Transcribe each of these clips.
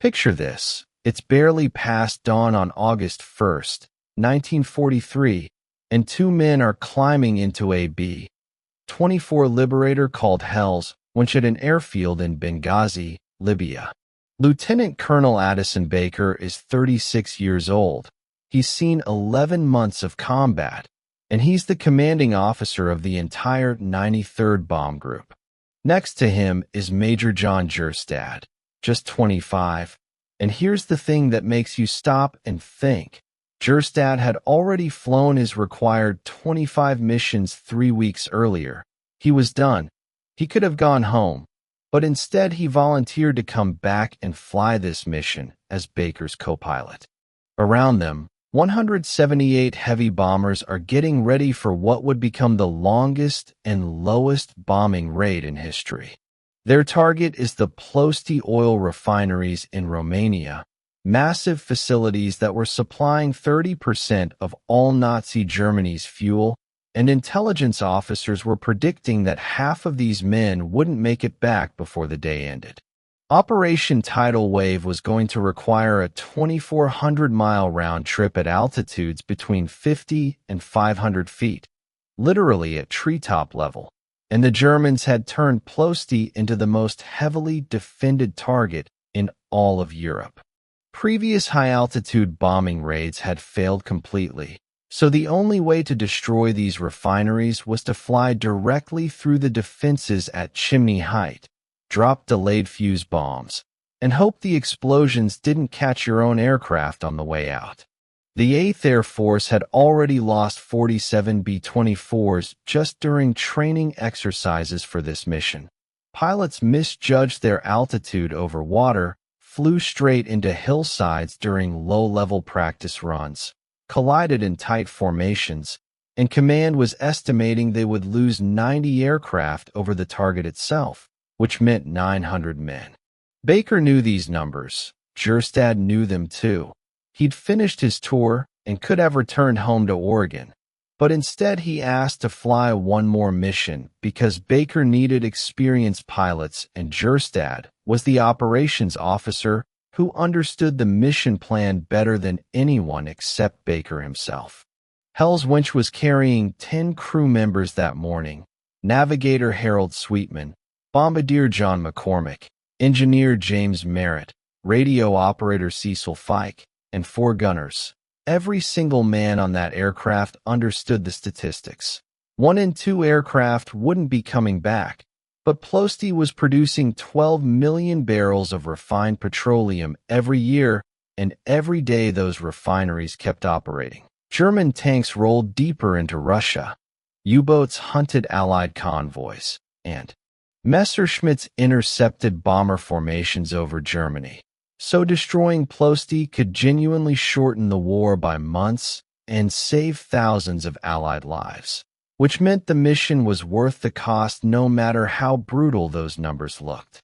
Picture this. It's barely past dawn on August 1st, 1943, and two men are climbing into a B-24 Liberator called Hells winch at an airfield in Benghazi, Libya. Lieutenant Colonel Addison Baker is 36 years old. He's seen 11 months of combat, and he's the commanding officer of the entire 93rd Bomb Group. Next to him is Major John Jerstad, just 25. And here's the thing that makes you stop and think. Jerstad had already flown his required 25 missions 3 weeks earlier. He was done. He could have gone home, but instead he volunteered to come back and fly this mission as Baker's co-pilot. Around them, 178 heavy bombers are getting ready for what would become the longest and lowest bombing raid in history. Their target is the Ploesti oil refineries in Romania, massive facilities that were supplying 30% of all Nazi Germany's fuel, and intelligence officers were predicting that half of these men wouldn't make it back before the day ended. Operation Tidal Wave was going to require a 2,400-mile round trip at altitudes between 50 and 500 feet, literally at treetop level, and the Germans had turned Ploesti into the most heavily defended target in all of Europe. Previous high-altitude bombing raids had failed completely, so the only way to destroy these refineries was to fly directly through the defenses at chimney height, drop delayed fuse bombs, and hope the explosions didn't catch your own aircraft on the way out. The 8th Air Force had already lost 47 B-24s just during training exercises for this mission. Pilots misjudged their altitude over water, flew straight into hillsides during low-level practice runs, collided in tight formations, and command was estimating they would lose 90 aircraft over the target itself, which meant 900 men. Baker knew these numbers. Jerstad knew them too. He'd finished his tour and could have returned home to Oregon, but instead he asked to fly one more mission because Baker needed experienced pilots and Jerstad was the operations officer who understood the mission plan better than anyone except Baker himself. Hell's winch was carrying 10 crew members that morning: navigator Harold Sweetman, bombardier John McCormick, engineer James Merritt, radio operator Cecil Fike, and 4 gunners. Every single man on that aircraft understood the statistics. 1 in 2 aircraft wouldn't be coming back, but Ploesti was producing 12 million barrels of refined petroleum every year, and every day those refineries kept operating. German tanks rolled deeper into Russia. U-boats hunted Allied convoys, and Messerschmitts intercepted bomber formations over Germany. So destroying Ploesti could genuinely shorten the war by months and save thousands of Allied lives, which meant the mission was worth the cost no matter how brutal those numbers looked.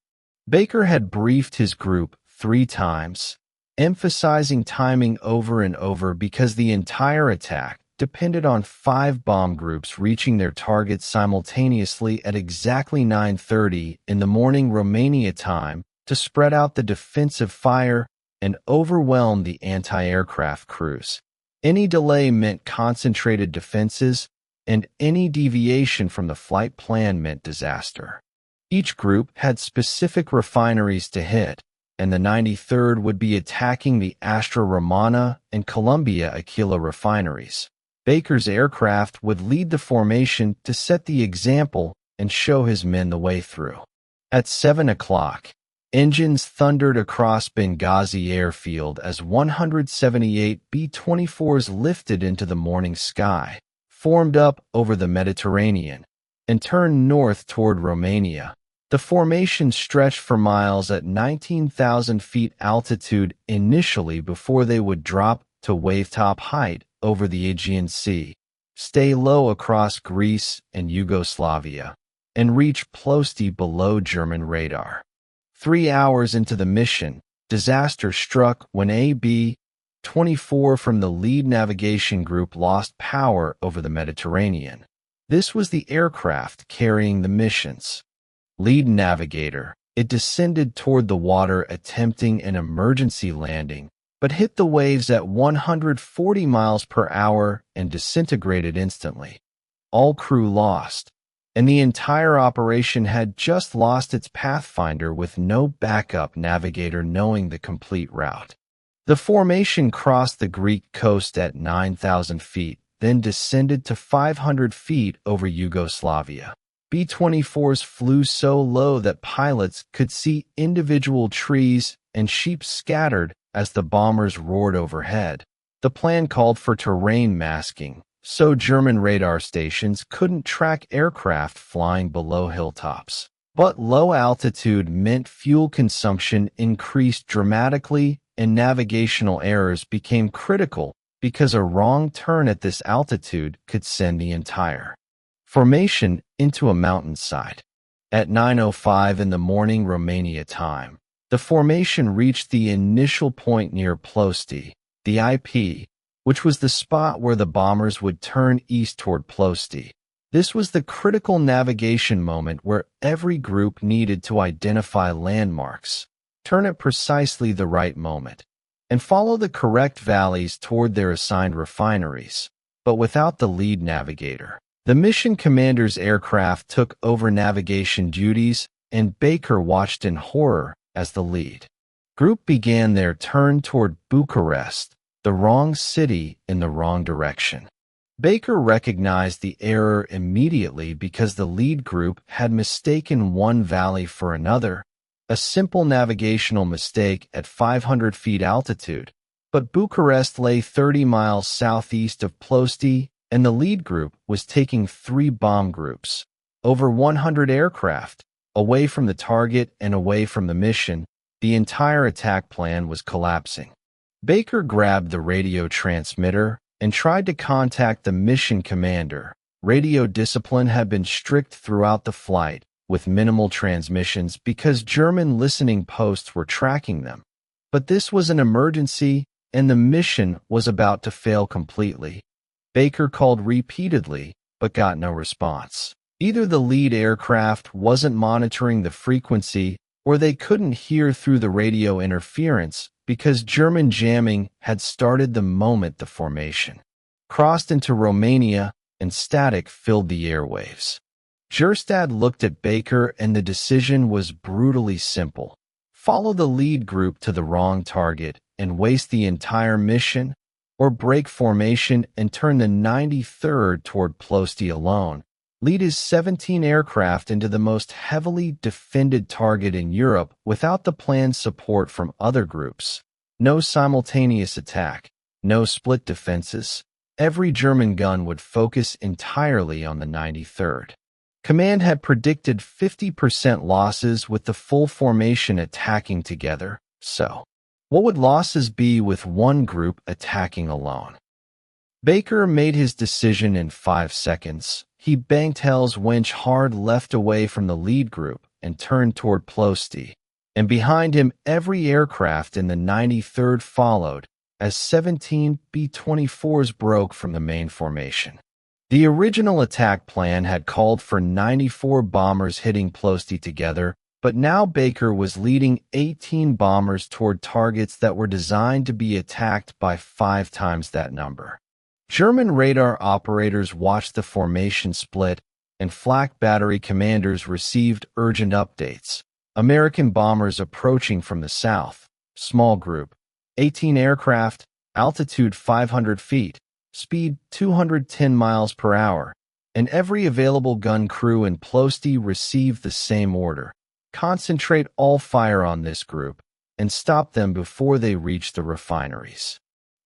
Baker had briefed his group 3 times, emphasizing timing over and over because the entire attack depended on 5 bomb groups reaching their targets simultaneously at exactly 9:30 in the morning Romania time to spread out the defensive fire and overwhelm the anti-aircraft crews. Any delay meant concentrated defenses, and any deviation from the flight plan meant disaster. Each group had specific refineries to hit, and the 93rd would be attacking the Astra Romana and Columbia Aquila refineries. Baker's aircraft would lead the formation to set the example and show his men the way through. At 7 o'clock, engines thundered across Benghazi airfield as 178 B-24s lifted into the morning sky, formed up over the Mediterranean, and turned north toward Romania. The formation stretched for miles at 19,000 feet altitude initially before they would drop to wavetop height over the Aegean Sea, stay low across Greece and Yugoslavia, and reach Ploesti below German radar. 3 hours into the mission, disaster struck when a B-24 from the lead navigation group lost power over the Mediterranean. This was the aircraft carrying the missions. Lead navigator, It descended toward the water, attempting an emergency landing, but hit the waves at 140 miles per hour and disintegrated instantly. All crew lost, and the entire operation had just lost its pathfinder with no backup navigator knowing the complete route. The formation crossed the Greek coast at 9,000 feet, then descended to 500 feet over Yugoslavia. B-24s flew so low that pilots could see individual trees and sheep scattered as the bombers roared overhead. The plan called for terrain masking, so German radar stations couldn't track aircraft flying below hilltops. But low altitude meant fuel consumption increased dramatically and navigational errors became critical because a wrong turn at this altitude could send the entire formation into a mountainside. At 9:05 in the morning Romania time, the formation reached the initial point near Ploesti, the IP, which was the spot where the bombers would turn east toward Ploesti. This was the critical navigation moment where every group needed to identify landmarks, turn at precisely the right moment, and follow the correct valleys toward their assigned refineries, but without the lead navigator. The mission commander's aircraft took over navigation duties, and Baker watched in horror as the lead group began their turn toward Bucharest, the wrong city in the wrong direction. Baker recognized the error immediately because the lead group had mistaken one valley for another, a simple navigational mistake at 500 feet altitude. But Bucharest lay 30 miles southeast of Ploesti, and the lead group was taking 3 bomb groups, over 100 aircraft, away from the target and away from the mission. The entire attack plan was collapsing. Baker grabbed the radio transmitter and tried to contact the mission commander. Radio discipline had been strict throughout the flight, with minimal transmissions because German listening posts were tracking them. But this was an emergency, and the mission was about to fail completely. Baker called repeatedly, but got no response. Either the lead aircraft wasn't monitoring the frequency, or they couldn't hear through the radio interference because German jamming had started the moment the formation crossed into Romania and static filled the airwaves. Gerstad looked at Baker, and the decision was brutally simple. Follow the lead group to the wrong target and waste the entire mission, or break formation and turn the 93rd toward Ploesti alone. Lead his 17 aircraft into the most heavily defended target in Europe without the planned support from other groups. No simultaneous attack, no split defenses. Every German gun would focus entirely on the 93rd. Command had predicted 50% losses with the full formation attacking together, so what would losses be with one group attacking alone? Baker made his decision in 5 seconds. He banked Hell's winch hard left away from the lead group and turned toward Ploesti, and behind him every aircraft in the 93rd followed as 17 B-24s broke from the main formation. The original attack plan had called for 94 bombers hitting Ploesti together, but now Baker was leading 18 bombers toward targets that were designed to be attacked by 5 times that number. German radar operators watched the formation split, and flak battery commanders received urgent updates. American bombers approaching from the south. Small group. 18 aircraft. Altitude 500 feet. Speed 210 miles per hour. And every available gun crew in Ploesti received the same order. Concentrate all fire on this group and stop them before they reach the refineries.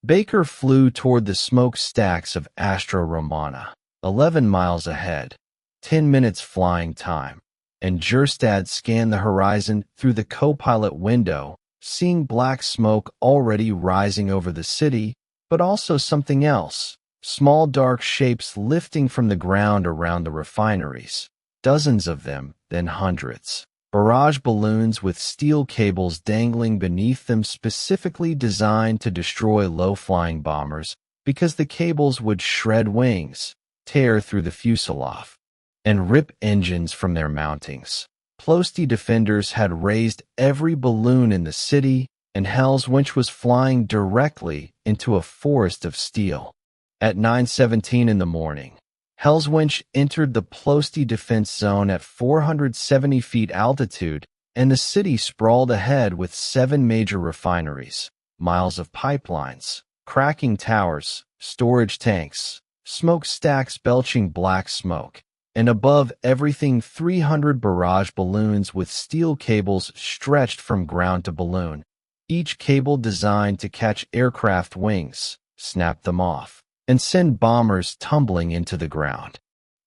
Baker flew toward the smokestacks of Astra Romana, 11 miles ahead, 10 minutes flying time, and Gerstad scanned the horizon through the co-pilot window, seeing black smoke already rising over the city, but also something else, small dark shapes lifting from the ground around the refineries, dozens of them, then hundreds. Barrage balloons with steel cables dangling beneath them specifically designed to destroy low-flying bombers because the cables would shred wings, tear through the fuselage, and rip engines from their mountings. Ploesti defenders had raised every balloon in the city, and Hell's Winch was flying directly into a forest of steel. At 9:17 in the morning, Hell's Winch entered the Ploesti defense zone at 470 feet altitude, and the city sprawled ahead with 7 major refineries, miles of pipelines, cracking towers, storage tanks, smokestacks belching black smoke, and above everything 300 barrage balloons with steel cables stretched from ground to balloon, each cable designed to catch aircraft wings, snap them off, and send bombers tumbling into the ground.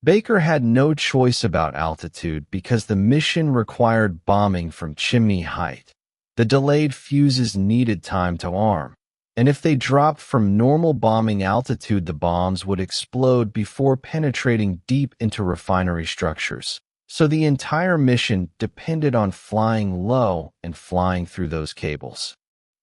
Baker had no choice about altitude because the mission required bombing from chimney height. The delayed fuses needed time to arm, and if they dropped from normal bombing altitude, the bombs would explode before penetrating deep into refinery structures. So the entire mission depended on flying low and flying through those cables.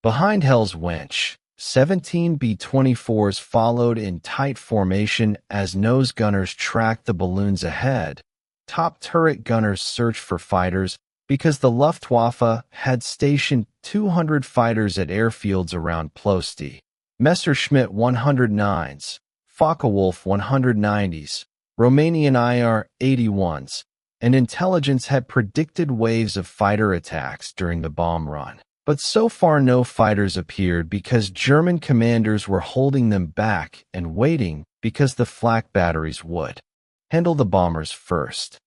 Behind Hell's Winch, 17 B-24s followed in tight formation as nose gunners tracked the balloons ahead. Top turret gunners searched for fighters because the Luftwaffe had stationed 200 fighters at airfields around Ploesti. Messerschmitt 109s, Focke-Wulf 190s, Romanian IR-81s, and intelligence had predicted waves of fighter attacks during the bomb run. But so far no fighters appeared because German commanders were holding them back and waiting because the flak batteries would handle the bombers first.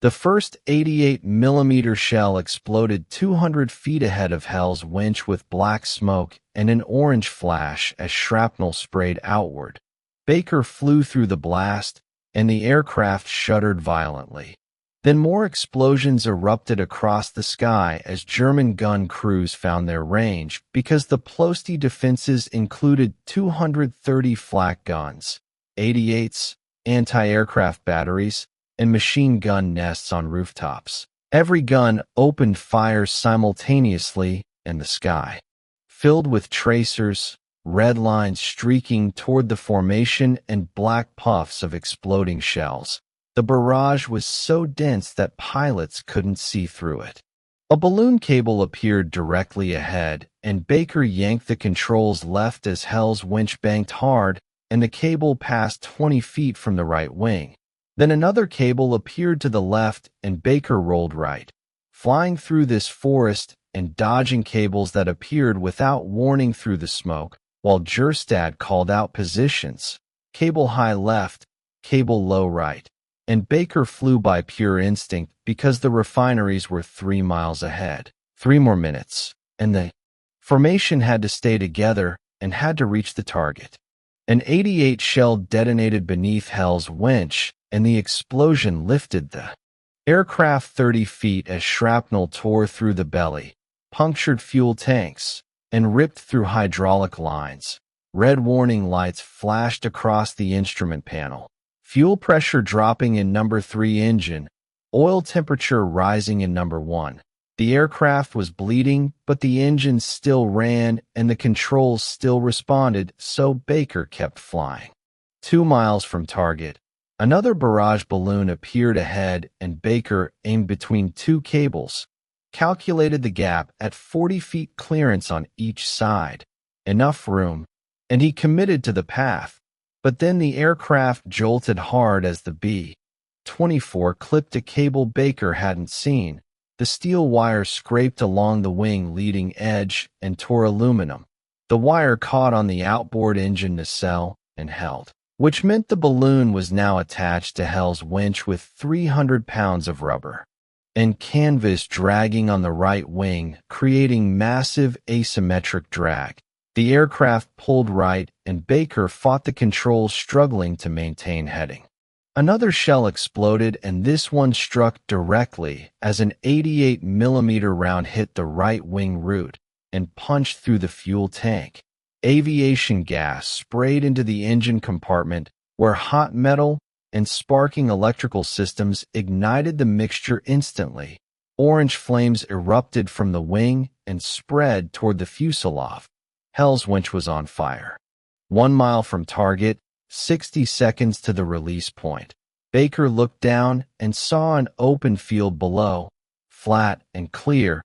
The first 88mm shell exploded 200 feet ahead of Hell's Winch with black smoke and an orange flash as shrapnel sprayed outward. Baker flew through the blast, and the aircraft shuddered violently. Then more explosions erupted across the sky as German gun crews found their range because the Ploesti defenses included 230 flak guns, 88s, anti-aircraft batteries, and machine gun nests on rooftops. Every gun opened fire simultaneously, and the sky filled with tracers, red lines streaking toward the formation and black puffs of exploding shells. The barrage was so dense that pilots couldn't see through it. A balloon cable appeared directly ahead, and Baker yanked the controls left as Hell's Winch banked hard, and the cable passed 20 feet from the right wing. Then another cable appeared to the left, and Baker rolled right, flying through this forest and dodging cables that appeared without warning through the smoke, while Gerstad called out positions: cable high left, cable low right. And Baker flew by pure instinct because the refineries were 3 miles ahead. 3 more minutes, and the formation had to stay together and had to reach the target. An 88 shell detonated beneath Hell's Winch, and the explosion lifted the aircraft 30 feet as shrapnel tore through the belly, punctured fuel tanks, and ripped through hydraulic lines. Red warning lights flashed across the instrument panel. Fuel pressure dropping in number 3 engine, oil temperature rising in number 1. The aircraft was bleeding, but the engines still ran and the controls still responded, so Baker kept flying. 2 miles from target, another barrage balloon appeared ahead, and Baker aimed between 2 cables, calculated the gap at 40 feet clearance on each side. Enough room, and he committed to the path. But then the aircraft jolted hard as the B-24 clipped a cable Baker hadn't seen. The steel wire scraped along the wing leading edge and tore aluminum. The wire caught on the outboard engine nacelle and held, which meant the balloon was now attached to Hell's Winch with 300 pounds of rubber and canvas dragging on the right wing, creating massive asymmetric drag. The aircraft pulled right, and Baker fought the controls, struggling to maintain heading. Another shell exploded, and this one struck directly as an 88mm round hit the right wing root and punched through the fuel tank. Aviation gas sprayed into the engine compartment, where hot metal and sparking electrical systems ignited the mixture instantly. Orange flames erupted from the wing and spread toward the fuselage. Hell's Winch was on fire. 1 mile from target, 60 seconds to the release point. Baker looked down and saw an open field below, flat and clear,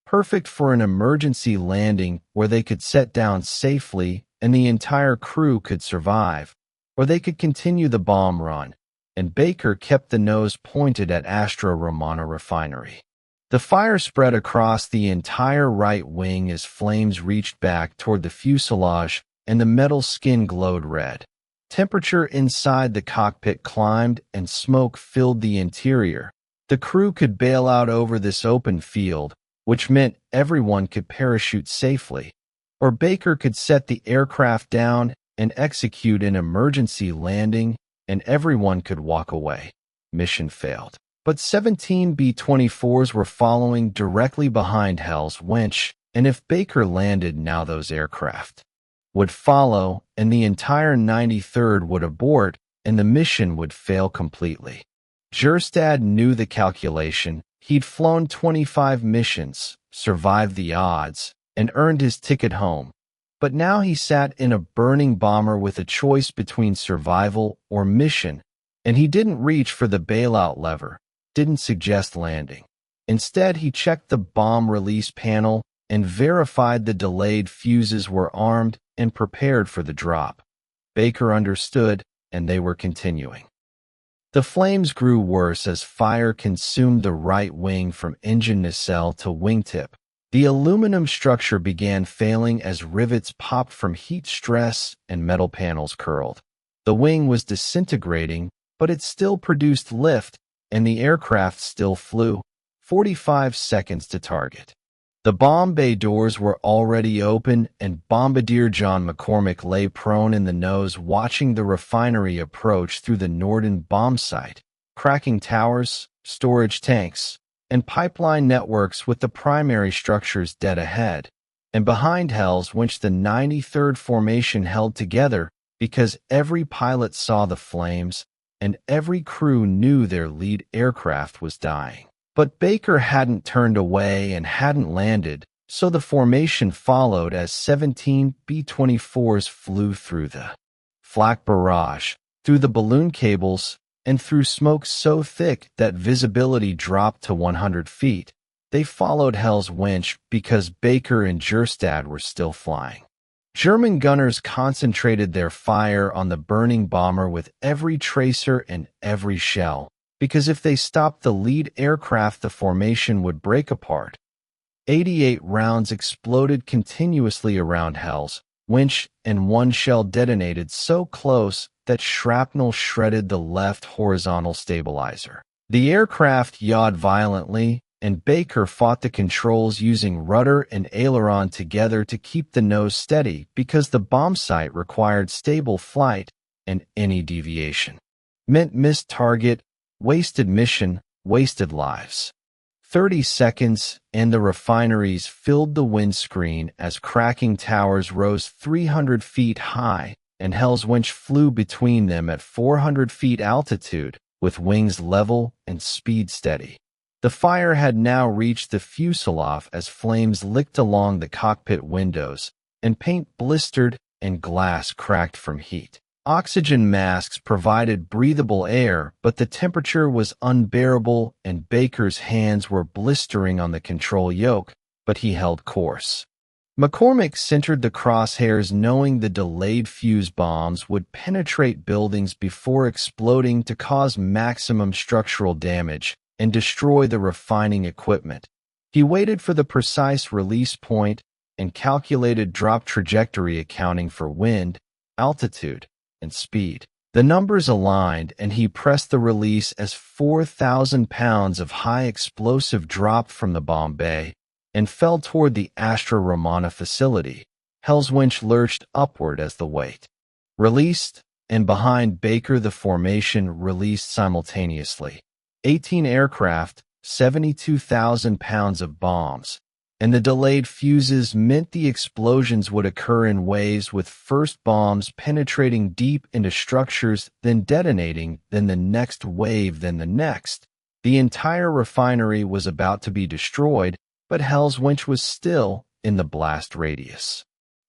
perfect for an emergency landing where they could set down safely and the entire crew could survive, or they could continue the bomb run, and Baker kept the nose pointed at Astra Romana refinery. The fire spread across the entire right wing as flames reached back toward the fuselage and the metal skin glowed red. Temperature inside the cockpit climbed and smoke filled the interior. The crew could bail out over this open field, which meant everyone could parachute safely, or Baker could set the aircraft down and execute an emergency landing and everyone could walk away. Mission failed. But 17 B-24s were following directly behind Hell's Winch, and if Baker landed now those aircraft would follow and the entire 93rd would abort and the mission would fail completely. Jerstad knew the calculation. He'd flown 25 missions, survived the odds, and earned his ticket home. But now he sat in a burning bomber with a choice between survival or mission, and he didn't reach for the bailout lever, didn't suggest landing. Instead, he checked the bomb release panel and verified the delayed fuses were armed and prepared for the drop. Baker understood, and they were continuing. The flames grew worse as fire consumed the right wing from engine nacelle to wingtip. The aluminum structure began failing as rivets popped from heat stress and metal panels curled. The wing was disintegrating, but it still produced lift, and the aircraft still flew. 45 seconds to target. The bomb bay doors were already open, and Bombardier John McCormick lay prone in the nose watching the refinery approach through the Norden bomb site, cracking towers, storage tanks, and pipeline networks with the primary structures dead ahead. And behind Hell's Winch the 93rd formation held together because every pilot saw the flames and every crew knew their lead aircraft was dying. But Baker hadn't turned away and hadn't landed, so the formation followed as 17 B-24s flew through the flak barrage, through the balloon cables, and through smoke so thick that visibility dropped to 100 feet. They followed Hell's Winch because Baker and Jerstad were still flying. German gunners concentrated their fire on the burning bomber with every tracer and every shell, because if they stopped the lead aircraft, the formation would break apart. 88 rounds exploded continuously around Hell's Winch, and one shell detonated so close that shrapnel shredded the left horizontal stabilizer. The aircraft yawed violently, and Baker fought the controls using rudder and aileron together to keep the nose steady because the bomb site required stable flight, and any deviation meant missed target, wasted mission, wasted lives. 30 seconds, and the refineries filled the windscreen as cracking towers rose 300 feet high, and Hell's Winch flew between them at 400 feet altitude, with wings level and speed steady. The fire had now reached the fuselage as flames licked along the cockpit windows, and paint blistered and glass cracked from heat. Oxygen masks provided breathable air, but the temperature was unbearable and Baker's hands were blistering on the control yoke, but he held course. McCormick centered the crosshairs knowing the delayed fuse bombs would penetrate buildings before exploding to cause maximum structural damage and destroy the refining equipment. He waited for the precise release point and calculated drop trajectory accounting for wind, altitude, and speed. The numbers aligned, and he pressed the release as 4,000 pounds of high explosive dropped from the bomb bay and fell toward the Astra Romana facility. Hell's Winch lurched upward as the weight released, and behind Baker the formation released simultaneously. 18 aircraft, 72,000 pounds of bombs, and the delayed fuses meant the explosions would occur in waves, with first bombs penetrating deep into structures, then detonating, then the next wave, then the next. The entire refinery was about to be destroyed, but Hell's Winch was still in the blast radius.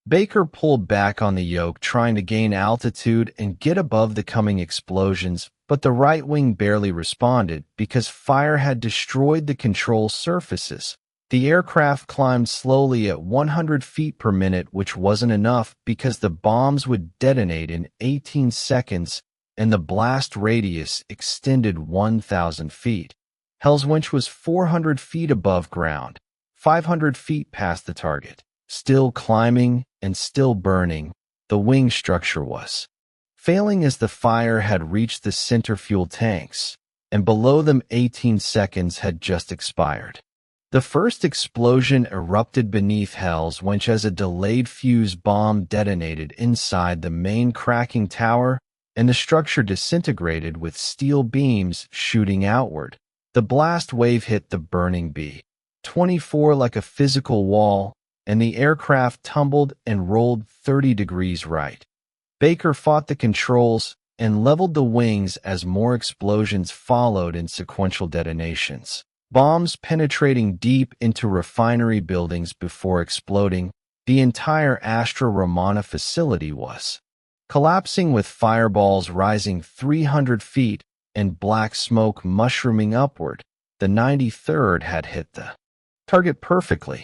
Baker pulled back on the yoke, trying to gain altitude and get above the coming explosions, but the right wing barely responded because fire had destroyed the control surfaces. The aircraft climbed slowly at 100 feet per minute, which wasn't enough because the bombs would detonate in 18 seconds and the blast radius extended 1,000 feet. Hell's Winch was 400 feet above ground, 500 feet past the target. Still climbing and still burning, the wing structure was failing as the fire had reached the center fuel tanks, and below them 18 seconds had just expired. The first explosion erupted beneath Hell's Winch as a delayed fuse bomb detonated inside the main cracking tower, and the structure disintegrated with steel beams shooting outward. The blast wave hit the burning B-24 like a physical wall, and the aircraft tumbled and rolled 30 degrees right. Baker fought the controls and leveled the wings as more explosions followed in sequential detonations. Bombs penetrating deep into refinery buildings before exploding, the entire Astra Romana facility was collapsing with fireballs rising 300 feet and black smoke mushrooming upward. The 93rd had hit the target perfectly.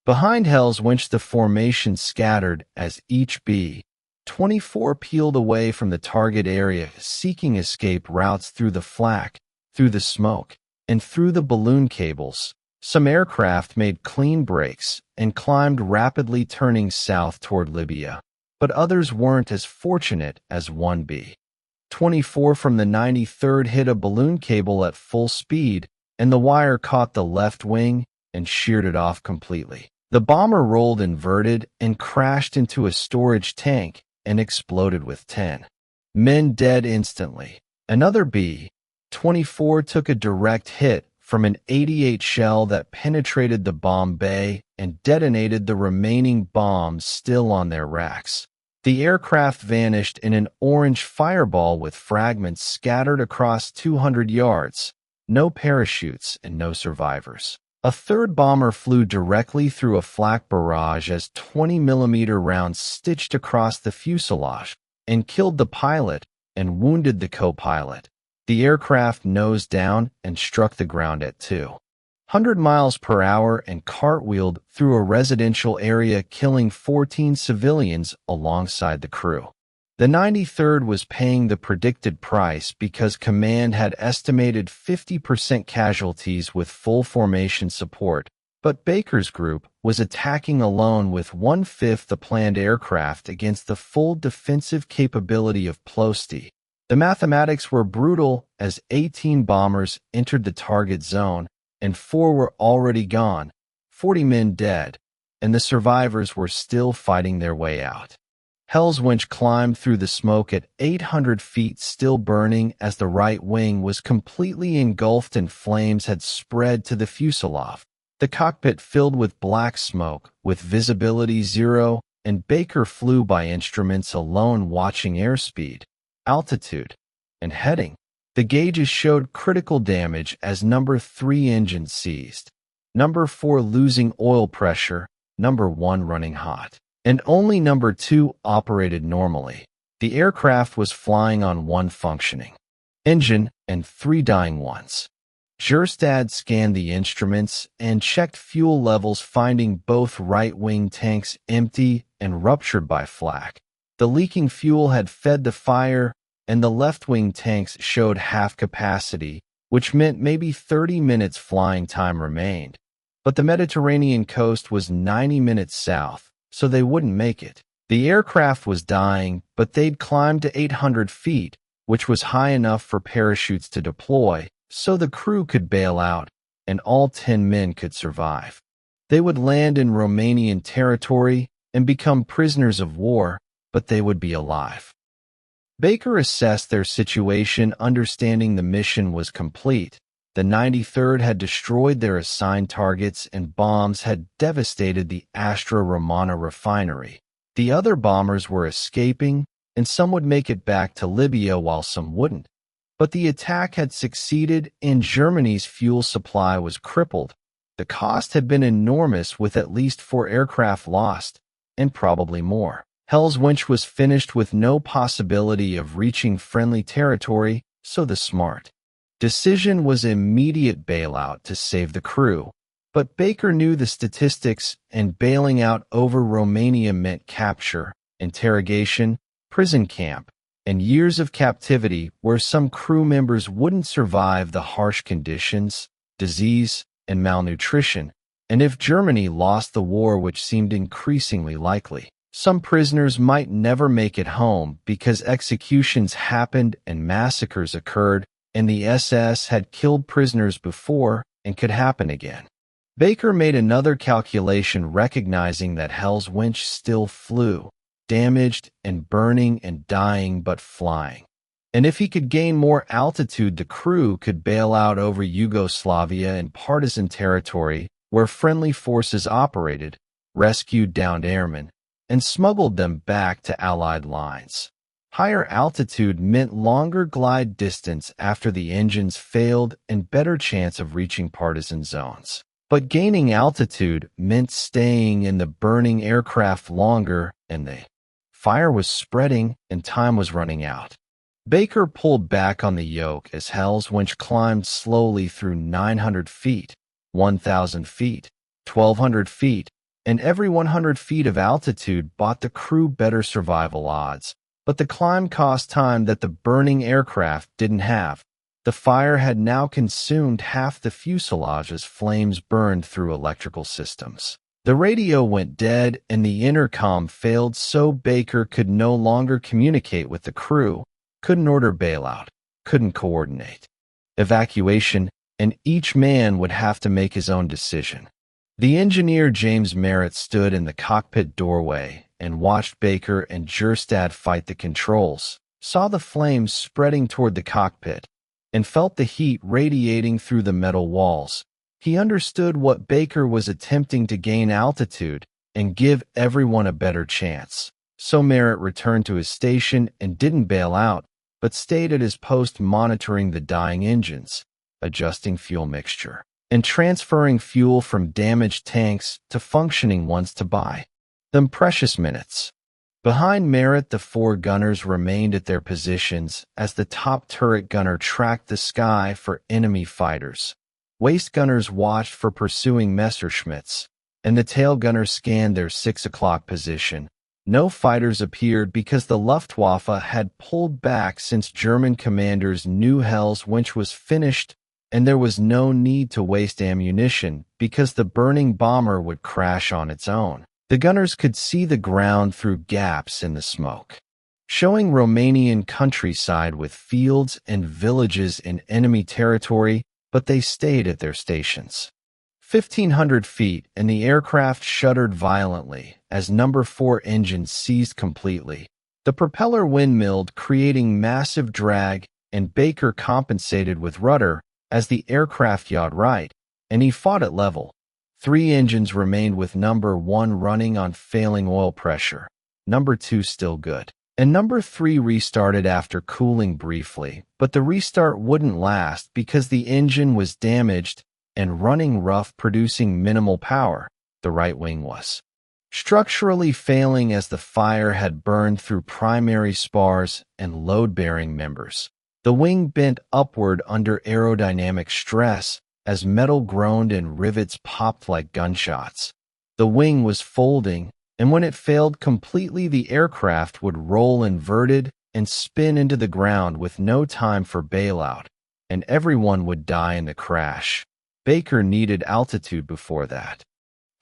Behind Hell's Winch, the formation scattered as each B-24 peeled away from the target area, seeking escape routes through the flak, through the smoke, and through the balloon cables. Some aircraft made clean breaks and climbed rapidly, turning south toward Libya, but others weren't as fortunate as one B-24 from the 93rd hit a balloon cable at full speed, and the wire caught the left wing and sheared it off completely. The bomber rolled inverted and crashed into a storage tank and exploded with 10 men dead instantly. Another B-24 took a direct hit from an 88 shell that penetrated the bomb bay and detonated the remaining bombs still on their racks. The aircraft vanished in an orange fireball with fragments scattered across 200 yards. No parachutes and no survivors. A third bomber flew directly through a flak barrage as 20mm rounds stitched across the fuselage and killed the pilot and wounded the co-pilot. The aircraft nosed down and struck the ground at 200 miles per hour and cartwheeled through a residential area, killing 14 civilians alongside the crew. The 93rd was paying the predicted price because command had estimated 50% casualties with full formation support, but Baker's group was attacking alone with 1/5 the planned aircraft against the full defensive capability of Ploesti. The mathematics were brutal as 18 bombers entered the target zone and 4 were already gone, 40 men dead, and the survivors were still fighting their way out. Hell's Winch climbed through the smoke at 800 feet, still burning as the right wing was completely engulfed and flames had spread to the fuselage. The cockpit filled with black smoke, with visibility 0, and Baker flew by instruments alone, watching airspeed, altitude, and heading. The gauges showed critical damage as number 3 engine seized, number 4 losing oil pressure, number 1 running hot, and only number 2 operated normally. The aircraft was flying on 1 functioning engine and 3 dying ones. Gerstad scanned the instruments and checked fuel levels, finding both right-wing tanks empty and ruptured by flak. The leaking fuel had fed the fire, and the left-wing tanks showed half capacity, which meant maybe 30 minutes flying time remained. But the Mediterranean coast was 90 minutes south, so they wouldn't make it. The aircraft was dying, but they'd climbed to 800 feet, which was high enough for parachutes to deploy, so the crew could bail out, and all 10 men could survive. They would land in Romanian territory and become prisoners of war, but they would be alive. Baker assessed their situation, understanding the mission was complete. The 93rd had destroyed their assigned targets and bombs had devastated the Astra Romana refinery. The other bombers were escaping, and some would make it back to Libya while some wouldn't. But the attack had succeeded and Germany's fuel supply was crippled. The cost had been enormous, with at least 4 aircraft lost, and probably more. Hell's Winch was finished with no possibility of reaching friendly territory, so the smart decision was immediate bailout to save the crew. But Baker knew the statistics, and bailing out over Romania meant capture, interrogation, prison camp, and years of captivity where some crew members wouldn't survive the harsh conditions, disease, and malnutrition. And if Germany lost the war, which seemed increasingly likely, some prisoners might never make it home because executions happened and massacres occurred, and the SS had killed prisoners before and could happen again. Baker made another calculation, recognizing that Hell's winch still flew, damaged and burning and dying but flying. And if he could gain more altitude, the crew could bail out over Yugoslavia and partisan territory where friendly forces operated, rescued downed airmen, and smuggled them back to Allied lines. Higher altitude meant longer glide distance after the engines failed and better chance of reaching partisan zones. But gaining altitude meant staying in the burning aircraft longer, and the fire was spreading and time was running out. Baker pulled back on the yoke as Hell's winch climbed slowly through 900 feet, 1,000 feet, 1,200 feet, and every 100 feet of altitude bought the crew better survival odds. But the climb cost time that the burning aircraft didn't have. The fire had now consumed half the fuselage as flames burned through electrical systems. The radio went dead and the intercom failed, so Baker could no longer communicate with the crew, couldn't order bailout, couldn't coordinate evacuation, and each man would have to make his own decision. The engineer James Merritt stood in the cockpit doorway and watched Baker and Jerstad fight the controls, saw the flames spreading toward the cockpit, and felt the heat radiating through the metal walls. He understood what Baker was attempting to gain altitude and give everyone a better chance. So Merritt returned to his station and didn't bail out, but stayed at his post monitoring the dying engines, adjusting fuel mixture, and transferring fuel from damaged tanks to functioning ones to buy them precious minutes. Behind Merritt, the four gunners remained at their positions as the top turret gunner tracked the sky for enemy fighters. Waist gunners watched for pursuing Messerschmitts, and the tail gunners scanned their 6 o'clock position. No fighters appeared because the Luftwaffe had pulled back since German commanders knew Hell's winch was finished, and there was no need to waste ammunition because the burning bomber would crash on its own. The gunners could see the ground through gaps in the smoke, showing Romanian countryside with fields and villages in enemy territory, but they stayed at their stations. 1,500 feet, and the aircraft shuddered violently as number 4 engines seized completely. The propeller windmilled, creating massive drag, and Baker compensated with rudder as the aircraft yawed right, and he fought at level. 3 engines remained with number 1 running on failing oil pressure, number 2 still good, and number 3 restarted after cooling briefly, but the restart wouldn't last because the engine was damaged and running rough, producing minimal power. The right wing was structurally failing as the fire had burned through primary spars and load-bearing members. The wing bent upward under aerodynamic stress as metal groaned and rivets popped like gunshots. The wing was folding, and when it failed completely, the aircraft would roll inverted and spin into the ground with no time for bailout, and everyone would die in the crash. Baker needed altitude before that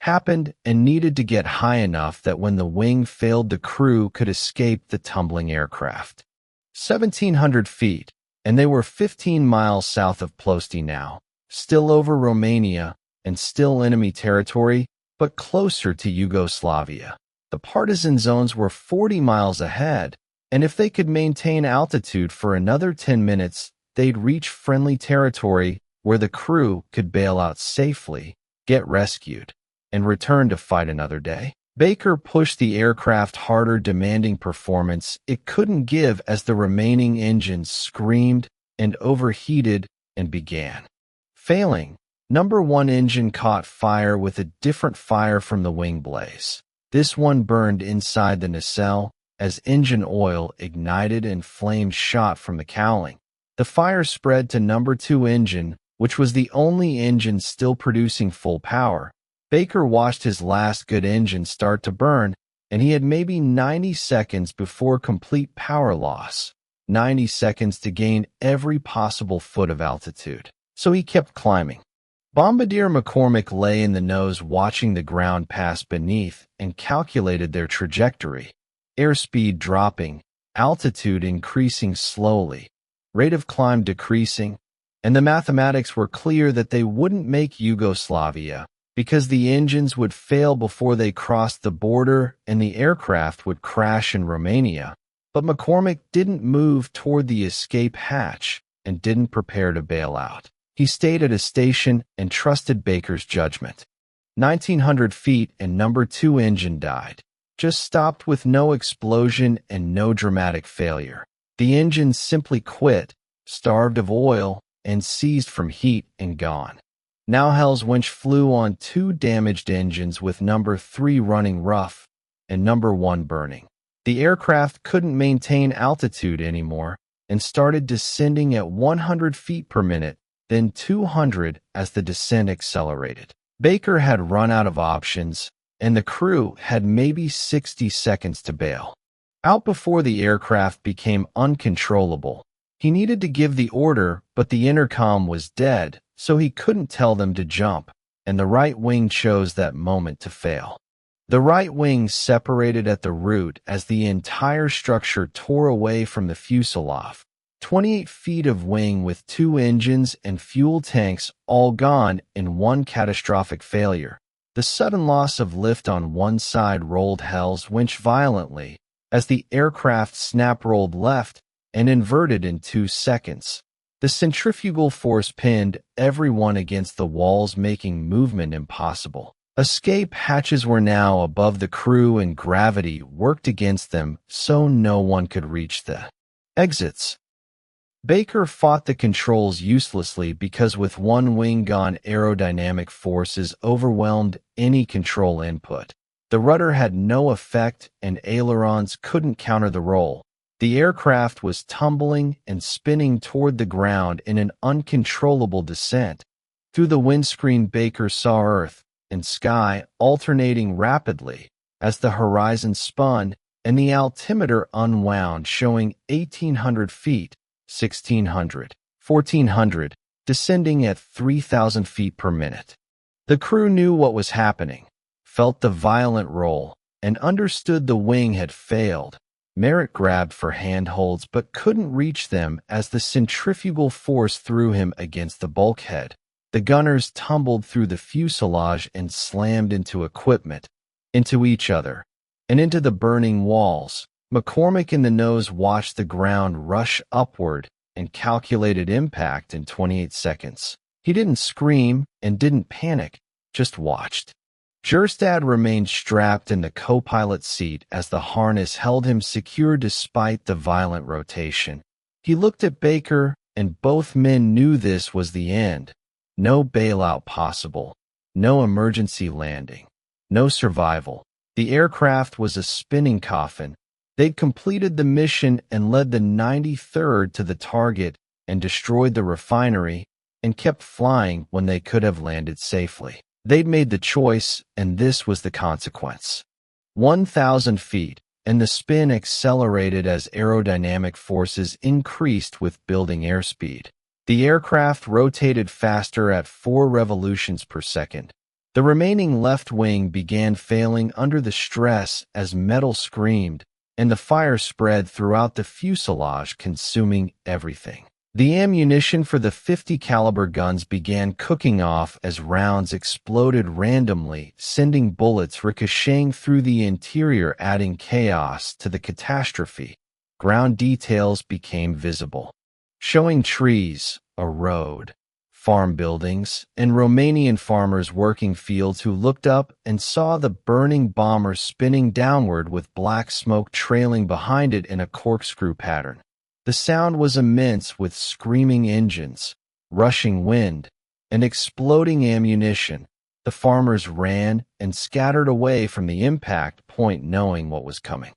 happened and needed to get high enough that when the wing failed, the crew could escape the tumbling aircraft. 1,700 feet, and they were 15 miles south of Ploesti now, still over Romania and still enemy territory, but closer to Yugoslavia. The partisan zones were 40 miles ahead, and if they could maintain altitude for another 10 minutes, they'd reach friendly territory where the crew could bail out safely, get rescued, and return to fight another day. Baker pushed the aircraft harder, demanding performance it couldn't give as the remaining engines screamed and overheated and began failing. Number 1 engine caught fire with a different fire from the wing blaze. This one burned inside the nacelle as engine oil ignited and flames shot from the cowling. The fire spread to number 2 engine, which was the only engine still producing full power. Baker watched his last good engine start to burn, and he had maybe 90 seconds before complete power loss. 90 seconds to gain every possible foot of altitude. So he kept climbing. Bombardier McCormick lay in the nose watching the ground pass beneath and calculated their trajectory. Airspeed dropping, altitude increasing slowly, rate of climb decreasing, and the mathematics were clear that they wouldn't make Yugoslavia because the engines would fail before they crossed the border and the aircraft would crash in Romania. But McCormick didn't move toward the escape hatch and didn't prepare to bail out. He stayed at a station and trusted Baker's judgment. 1,900 feet and number 2 engine died. Just stopped with no explosion and no dramatic failure. The engine simply quit, starved of oil, and seized from heat and gone. Now Hell's winch flew on 2 damaged engines with number 3 running rough and number 1 burning. The aircraft couldn't maintain altitude anymore and started descending at 100 feet per minute, then 200 as the descent accelerated. Baker had run out of options, and the crew had maybe 60 seconds to bail. Out before the aircraft became uncontrollable. He needed to give the order, but the intercom was dead, so he couldn't tell them to jump, and the right wing chose that moment to fail. The right wing separated at the root as the entire structure tore away from the fuselage. 28 feet of wing with 2 engines and fuel tanks all gone in one catastrophic failure. The sudden loss of lift on one side rolled Hell's winch violently as the aircraft snap-rolled left and inverted in 2 seconds. The centrifugal force pinned everyone against the walls, making movement impossible. Escape hatches were now above the crew and gravity worked against them, so no one could reach the exits. Baker fought the controls uselessly because with one wing gone, aerodynamic forces overwhelmed any control input. The rudder had no effect and ailerons couldn't counter the roll. The aircraft was tumbling and spinning toward the ground in an uncontrollable descent. Through the windscreen, Baker saw earth and sky alternating rapidly as the horizon spun and the altimeter unwound, showing 1,800 feet, 1,600, 1,400, descending at 3,000 feet per minute. The crew knew what was happening, felt the violent roll, and understood the wing had failed. Merritt grabbed for handholds but couldn't reach them as the centrifugal force threw him against the bulkhead. The gunners tumbled through the fuselage and slammed into equipment, into each other, and into the burning walls. McCormick in the nose watched the ground rush upward and calculated impact in 28 seconds. He didn't scream and didn't panic, just watched. Jerstad remained strapped in the co-pilot seat as the harness held him secure despite the violent rotation. He looked at Baker, and both men knew this was the end. No bailout possible, no emergency landing, no survival. The aircraft was a spinning coffin. They'd completed the mission and led the 93rd to the target and destroyed the refinery and kept flying when they could have landed safely. They'd made the choice, and this was the consequence. 1,000 feet, and the spin accelerated as aerodynamic forces increased with building airspeed. The aircraft rotated faster at 4 revolutions per second. The remaining left wing began failing under the stress as metal screamed, and the fire spread throughout the fuselage, consuming everything. The ammunition for the 50 caliber guns began cooking off as rounds exploded randomly, sending bullets ricocheting through the interior, adding chaos to the catastrophe. Ground details became visible, showing trees, a road, farm buildings, and Romanian farmers working fields who looked up and saw the burning bomber spinning downward with black smoke trailing behind it in a corkscrew pattern. The sound was immense, with screaming engines, rushing wind, and exploding ammunition. The farmers ran and scattered away from the impact point, knowing what was coming.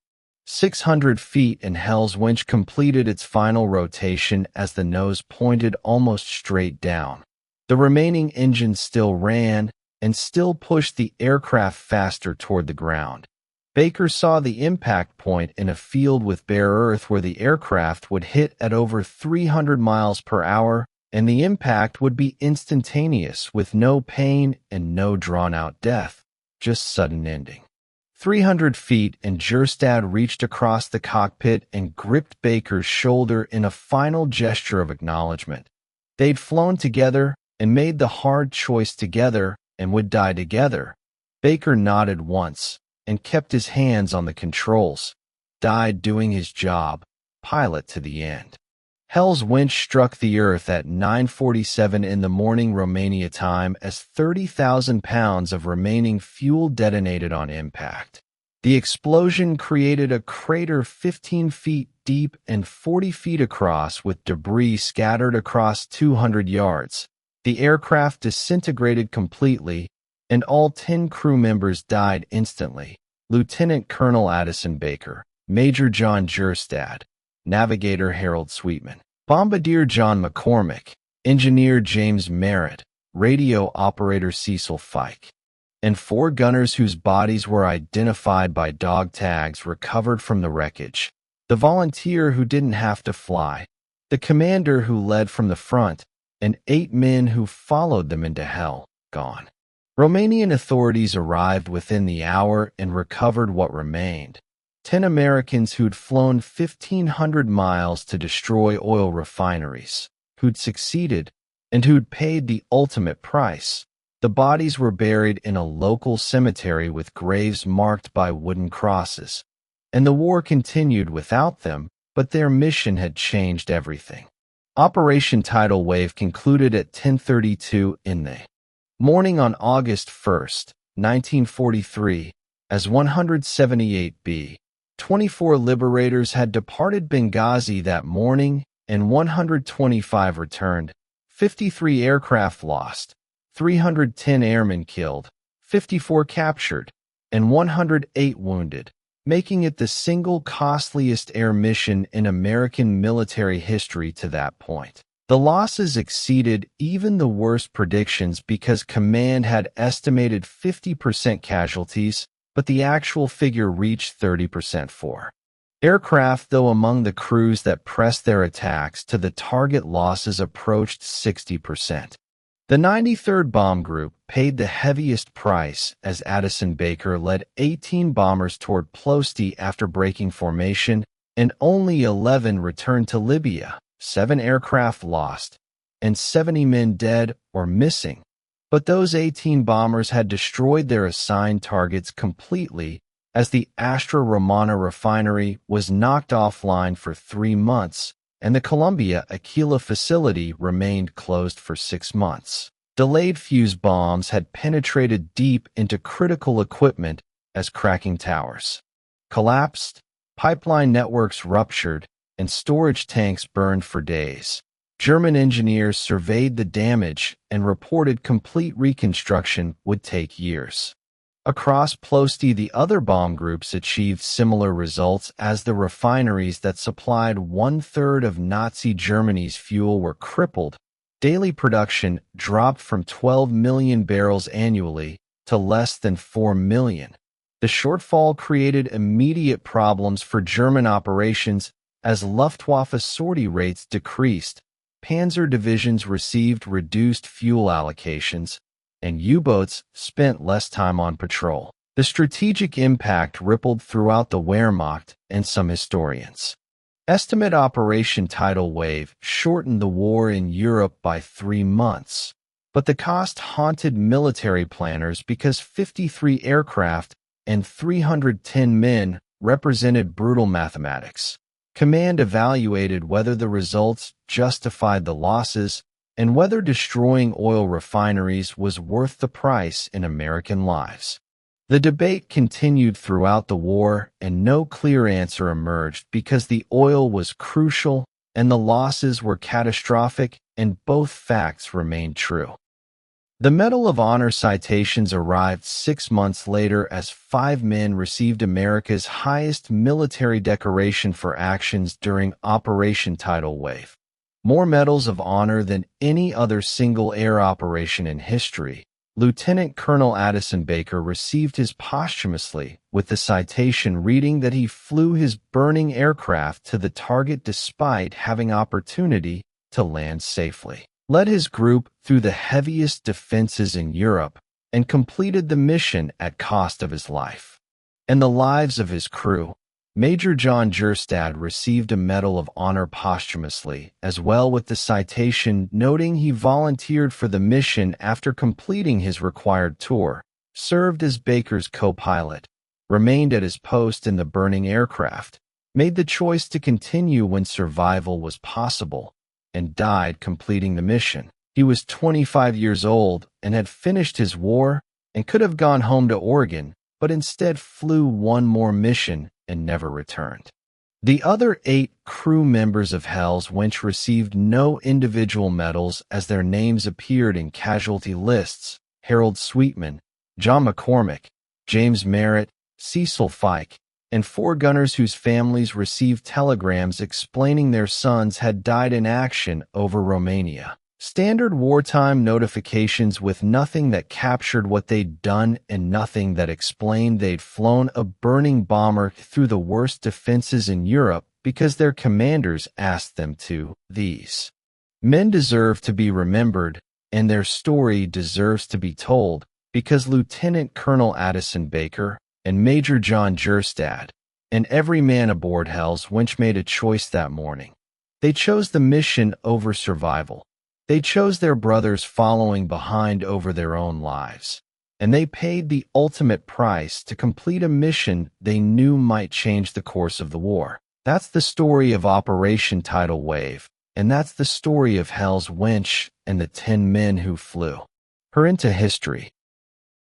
600 feet, and Hell's winch completed its final rotation as the nose pointed almost straight down. The remaining engines still ran and still pushed the aircraft faster toward the ground. Baker saw the impact point in a field with bare earth where the aircraft would hit at over 300 miles per hour, and the impact would be instantaneous with no pain and no drawn-out death, just sudden ending. 300 feet, and Jerstad reached across the cockpit and gripped Baker's shoulder in a final gesture of acknowledgement. They'd flown together and made the hard choice together and would die together. Baker nodded once and kept his hands on the controls. Died doing his job, pilot to the end. Hell's winch struck the earth at 9:47 in the morning Romania time as 30,000 pounds of remaining fuel detonated on impact. The explosion created a crater 15 feet deep and 40 feet across with debris scattered across 200 yards. The aircraft disintegrated completely, and all 10 crew members died instantly. Lieutenant Colonel Addison Baker, Major John Jerstad, Navigator Harold Sweetman, Bombardier John McCormick, Engineer James Merritt, Radio Operator Cecil Fike, and 4 gunners whose bodies were identified by dog tags recovered from the wreckage. The volunteer who didn't have to fly, the commander who led from the front, and 8 men who followed them into hell, gone. Romanian authorities arrived within the hour and recovered what remained. 10 Americans who'd flown 1,500 miles to destroy oil refineries, who'd succeeded, and who'd paid the ultimate price. The bodies were buried in a local cemetery with graves marked by wooden crosses. And the war continued without them, but their mission had changed everything. Operation Tidal Wave concluded at 10:32 in the morning on August 1, 1943, as 178 B-24 liberators had departed Benghazi that morning and 125 returned, 53 aircraft lost, 310 airmen killed, 54 captured, and 108 wounded, making it the single costliest air mission in American military history to that point. The losses exceeded even the worst predictions because command had estimated 50% casualties, but the actual figure reached 30% for aircraft, though among the crews that pressed their attacks to the target, losses approached 60%. The 93rd Bomb Group paid the heaviest price as Addison Baker led 18 bombers toward Ploesti after breaking formation, and only 11 returned to Libya. 7 aircraft lost, and 70 men dead or missing. But those 18 bombers had destroyed their assigned targets completely, as the Astra Romana refinery was knocked offline for 3 months, and the Columbia Aquila facility remained closed for 6 months. Delayed fuse bombs had penetrated deep into critical equipment as cracking towers collapsed, pipeline networks ruptured, and storage tanks burned for days. German engineers surveyed the damage and reported complete reconstruction would take years. Across Ploesti, the other bomb groups achieved similar results as the refineries that supplied 1/3 of Nazi Germany's fuel were crippled. Daily production dropped from 12 million barrels annually to less than 4 million. The shortfall created immediate problems for German operations as Luftwaffe sortie rates decreased, panzer divisions received reduced fuel allocations, and U-boats spent less time on patrol. The strategic impact rippled throughout the Wehrmacht, and some historians estimate Operation Tidal Wave shortened the war in Europe by 3 months. But the cost haunted military planners because 53 aircraft and 310 men represented brutal mathematics. Command evaluated whether the results justified the losses and whether destroying oil refineries was worth the price in American lives. The debate continued throughout the war, and no clear answer emerged because the oil was crucial and the losses were catastrophic, and both facts remained true. The Medal of Honor citations arrived 6 months later as 5 men received America's highest military decoration for actions during Operation Tidal Wave. More medals of honor than any other single air operation in history. Lieutenant Colonel Addison Baker received his posthumously, with the citation reading that he flew his burning aircraft to the target despite having opportunity to land safely, led his group through the heaviest defenses in Europe, and completed the mission at cost of his life and the lives of his crew. Major John Jerstad received a Medal of Honor posthumously, as well, with the citation noting he volunteered for the mission after completing his required tour, served as Baker's co-pilot, remained at his post in the burning aircraft, made the choice to continue when survival was possible, and died completing the mission. He was 25 years old and had finished his war and could have gone home to Oregon, but instead flew one more mission and never returned. The other 8 crew members of Hell's Winch received no individual medals as their names appeared in casualty lists: Harold Sweetman, John McCormick, James Merritt, Cecil Fike, and 4 gunners whose families received telegrams explaining their sons had died in action over Romania. Standard wartime notifications with nothing that captured what they'd done and nothing that explained they'd flown a burning bomber through the worst defenses in Europe because their commanders asked them to. These men deserve to be remembered, and their story deserves to be told, because Lieutenant Colonel Addison Baker and Major John Jerstad and every man aboard Hell's Winch made a choice that morning. They chose the mission over survival. They chose their brothers following behind over their own lives, and they paid the ultimate price to complete a mission they knew might change the course of the war. That's the story of Operation Tidal Wave, and that's the story of Hell's Winch and the 10 men who flew her into history.